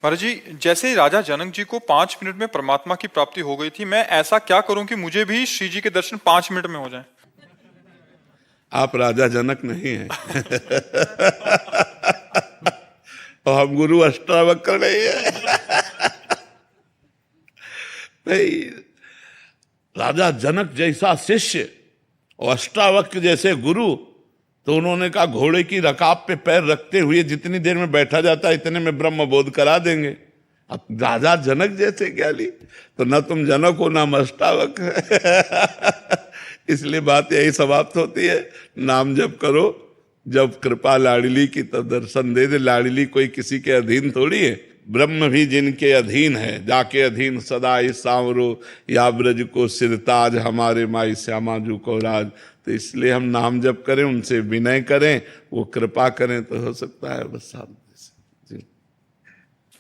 महाराज जी, जैसे ही राजा जनक जी को 5 मिनट में परमात्मा की प्राप्ति हो गई थी, मैं ऐसा क्या करूं कि मुझे भी श्री जी के दर्शन 5 मिनट में हो जाए? आप राजा जनक नहीं हैं। और हम गुरु अष्टावक्र नहीं है। नहीं, राजा जनक जैसा शिष्य और अष्टावक्र जैसे गुरु, तो उन्होंने कहा घोड़े की रकाब पे पैर रखते हुए जितनी देर में बैठा जाता है इतने में ब्रह्म बोध करा देंगे। अब राजा जनक जैसे ज्ञानी, तो न तुम जनक हो ना अष्टावक्र। इसलिए बात यही समाप्त होती है, नाम जप करो, जब कृपा लाडली की तब दर्शन दे दे। लाडली कोई किसी के अधीन थोड़ी है, ब्रह्म भी जिनके अधीन है, जाके अधीन सदा इस सांवरो या ब्रज को सिरताज, हमारे माई श्यामा जू को राज। तो इसलिए हम नाम जप करें, उनसे विनय करें, वो कृपा करें तो हो सकता है बस सामने से। जी।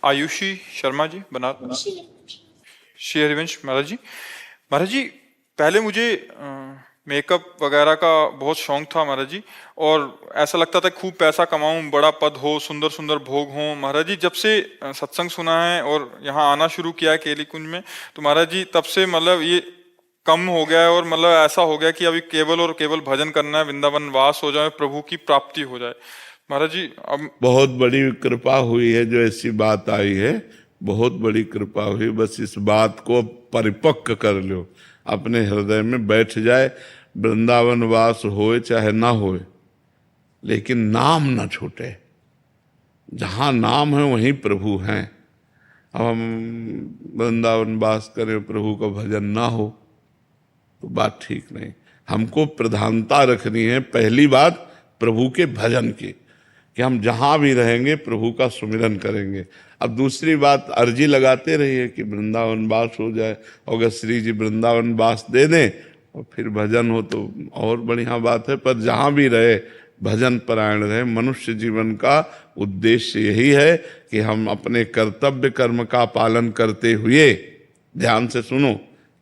आयुषी शर्मा जी, बनारस। श्री हरिवंश महाराज जी, पहले मुझे मेकअप वगैरह का बहुत शौक था महाराज जी, और ऐसा लगता था खूब पैसा कमाऊं, बड़ा पद हो, सुंदर सुंदर भोग हो। महाराज जी, जब से सत्संग सुना है और यहाँ आना शुरू किया है केली कुंज में, तो महाराज जी तब से मतलब ये कम हो गया है, और मतलब ऐसा हो गया कि अभी केवल और केवल भजन करना है, वृंदावन वास हो जाए, प्रभु की प्राप्ति हो जाए। महाराज जी, अब बहुत बड़ी कृपा हुई है जो ऐसी बात आई है, बहुत बड़ी कृपा हुई। बस इस बात को परिपक्व कर लो, अपने हृदय में बैठ जाए। वृंदावन वास होए चाहे ना होए, लेकिन नाम ना छूटे। जहां नाम है वहीं प्रभु हैं। अब हम वृंदावन वास करें, प्रभु का भजन ना हो तो बात ठीक नहीं। हमको प्रधानता रखनी है, पहली बात प्रभु के भजन की, कि हम जहां भी रहेंगे प्रभु का सुमिरन करेंगे। अब दूसरी बात, अर्जी लगाते रहिए कि वृंदावन वास हो जाए, अगर श्री जी वृंदावन वास दे दें और फिर भजन हो तो और बढ़िया बात है। पर जहां भी रहे भजन परायण रहे। मनुष्य जीवन का उद्देश्य यही है कि हम अपने कर्तव्य कर्म का पालन करते हुए, ध्यान से सुनो,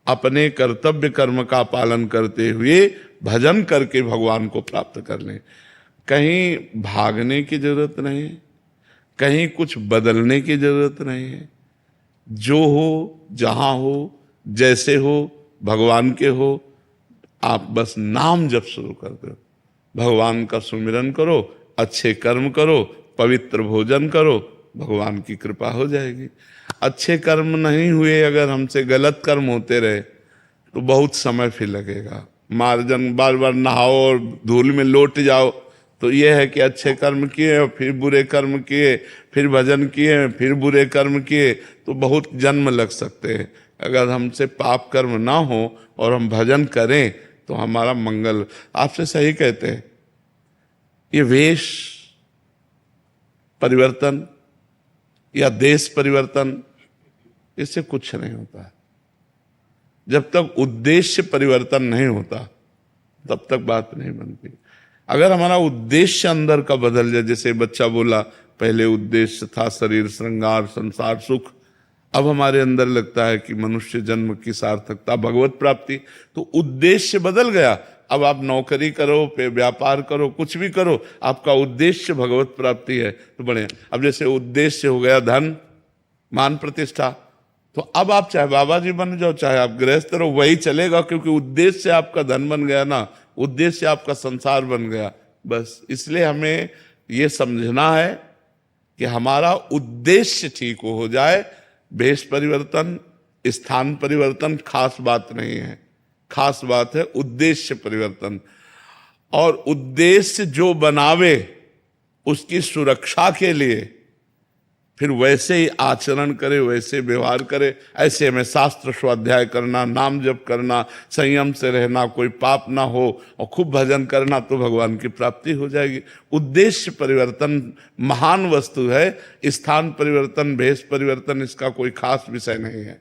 अपने कर्तव्य कर्म का पालन करते हुए भजन करके भगवान को प्राप्त कर लें। कहीं भागने की जरूरत नहीं है, कहीं कुछ बदलने की जरूरत नहीं है। जो हो, जहां हो, जैसे हो, भगवान के हो, आप बस नाम जप शुरू कर दो, भगवान का सुमिरन करो, अच्छे कर्म करो, पवित्र भोजन करो, भगवान की कृपा हो जाएगी। अच्छे कर्म नहीं हुए, अगर हमसे गलत कर्म होते रहे तो बहुत समय फिर लगेगा। मार्जन बार बार नहाओ और धूल में लौट जाओ, तो यह है कि अच्छे कर्म किए और फिर बुरे कर्म किए, फिर भजन किए, फिर बुरे कर्म किए, तो बहुत जन्म लग सकते हैं। अगर हमसे पाप कर्म ना हो और हम भजन करें तो हमारा मंगल। आपसे सही कहते हैं, ये वेश परिवर्तन या देश परिवर्तन, इससे कुछ नहीं होता। जब तक उद्देश्य परिवर्तन नहीं होता तब तक बात नहीं बनती। अगर हमारा उद्देश्य अंदर का बदल जाए, जैसे बच्चा बोला पहले उद्देश्य था शरीर श्रृंगार संसार सुख, अब हमारे अंदर लगता है कि मनुष्य जन्म की सार्थकता भगवत प्राप्ति, तो उद्देश्य बदल गया। अब आप नौकरी करो, पे व्यापार करो, कुछ भी करो, आपका उद्देश्य भगवत प्राप्ति है तो बढ़िया। अब जैसे उद्देश्य हो गया धन मान प्रतिष्ठा, तो अब आप चाहे बाबा जी बन जाओ, चाहे आप गृहस्थ रहो, वही चलेगा, क्योंकि उद्देश्य आपका धन बन गया ना, उद्देश्य आपका संसार बन गया। बस इसलिए हमें यह समझना है कि हमारा उद्देश्य ठीक हो जाए। वेश परिवर्तन, स्थान परिवर्तन खास बात नहीं है, खास बात है उद्देश्य परिवर्तन। और उद्देश्य जो बनावे उसकी सुरक्षा के लिए फिर वैसे ही आचरण करे, वैसे व्यवहार करे। ऐसे में शास्त्र स्वाध्याय करना, नाम जप करना, संयम से रहना, कोई पाप ना हो और खूब भजन करना, तो भगवान की प्राप्ति हो जाएगी। उद्देश्य परिवर्तन महान वस्तु है, स्थान परिवर्तन, भेष परिवर्तन इसका कोई खास विषय नहीं है।